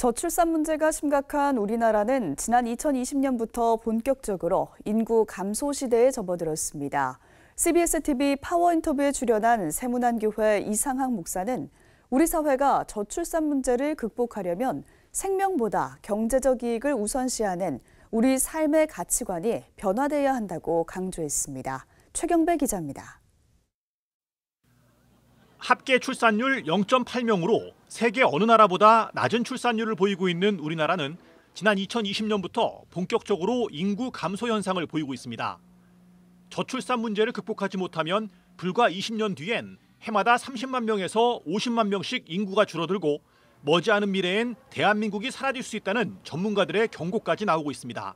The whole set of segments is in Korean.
저출산 문제가 심각한 우리나라는 지난 2020년부터 본격적으로 인구 감소 시대에 접어들었습니다. CBS TV 파워 인터뷰에 출연한 세문안교회 이상학 목사는 우리 사회가 저출산 문제를 극복하려면 생명보다 경제적 이익을 우선시하는 우리 삶의 가치관이 변화돼야 한다고 강조했습니다. 최경배 기자입니다. 합계 출산율 0.8명으로 세계 어느 나라보다 낮은 출산율을 보이고 있는 우리나라는 지난 2020년부터 본격적으로 인구 감소 현상을 보이고 있습니다. 저출산 문제를 극복하지 못하면 불과 20년 뒤엔 해마다 30만 명에서 50만 명씩 인구가 줄어들고 머지않은 미래엔 대한민국이 사라질 수 있다는 전문가들의 경고까지 나오고 있습니다.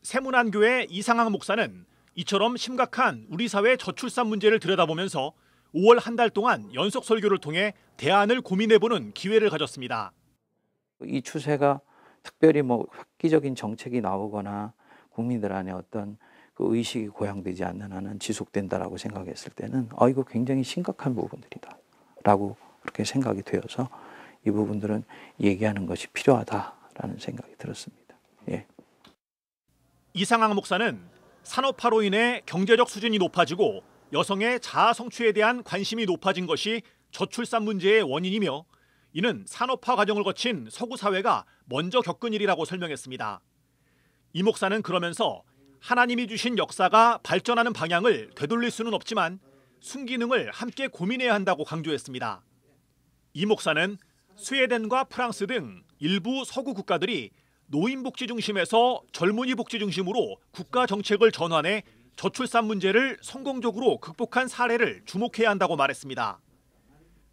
세문안교회 이상학 목사는 이처럼 심각한 우리 사회 저출산 문제를 들여다보면서 5월 한 달 동안 연속 설교를 통해 대안을 고민해보는 기회를 가졌습니다. 이 추세가 특별히 획기적인 정책이 나오거나 국민들 안에 어떤 그 의식이 고양되지 않는 한은 지속된다라고 생각했을 때는 이거 굉장히 심각한 부분들이다라고 그렇게 생각이 되어서 이 부분들은 얘기하는 것이 필요하다라는 생각이 들었습니다. 예. 이상학 목사는 산업화로 인해 경제적 수준이 높아지고 여성의 자아 성취에 대한 관심이 높아진 것이 저출산 문제의 원인이며 이는 산업화 과정을 거친 서구 사회가 먼저 겪은 일이라고 설명했습니다. 이 목사는 그러면서 하나님이 주신 역사가 발전하는 방향을 되돌릴 수는 없지만 순기능을 함께 고민해야 한다고 강조했습니다. 이 목사는 스웨덴과 프랑스 등 일부 서구 국가들이 노인복지 중심에서 젊은이 복지 중심으로 국가 정책을 전환해 저출산 문제를 성공적으로 극복한 사례를 주목해야 한다고 말했습니다.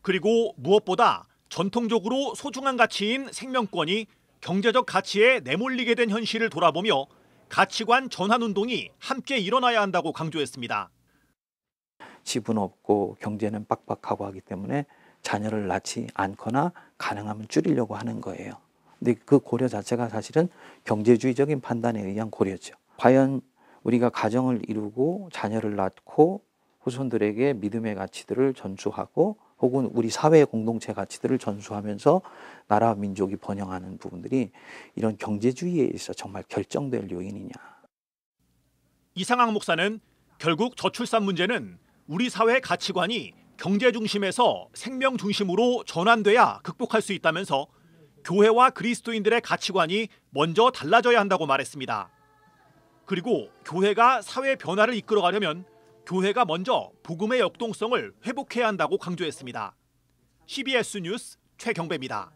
그리고 무엇보다 전통적으로 소중한 가치인 생명권이 경제적 가치에 내몰리게 된 현실을 돌아보며 가치관 전환 운동이 함께 일어나야 한다고 강조했습니다. 집은 없고 경제는 빡빡하고 하기 때문에 자녀를 낳지 않거나 가능하면 줄이려고 하는 거예요. 근데 그 고려 자체가 사실은 경제주의적인 판단에 의한 고려죠. 과연 우리가 가정을 이루고 자녀를 낳고 후손들에게 믿음의 가치들을 전수하고 혹은 우리 사회의 공동체 가치들을 전수하면서 나라와 민족이 번영하는 부분들이 이런 경제주의에 있어 정말 결정될 요인이냐. 이상학 목사는 결국 저출산 문제는 우리 사회 가치관이 경제 중심에서 생명 중심으로 전환돼야 극복할 수 있다면서 교회와 그리스도인들의 가치관이 먼저 달라져야 한다고 말했습니다. 그리고 교회가 사회 변화를 이끌어가려면 교회가 먼저 복음의 역동성을 회복해야 한다고 강조했습니다. CBS 뉴스 최경배입니다.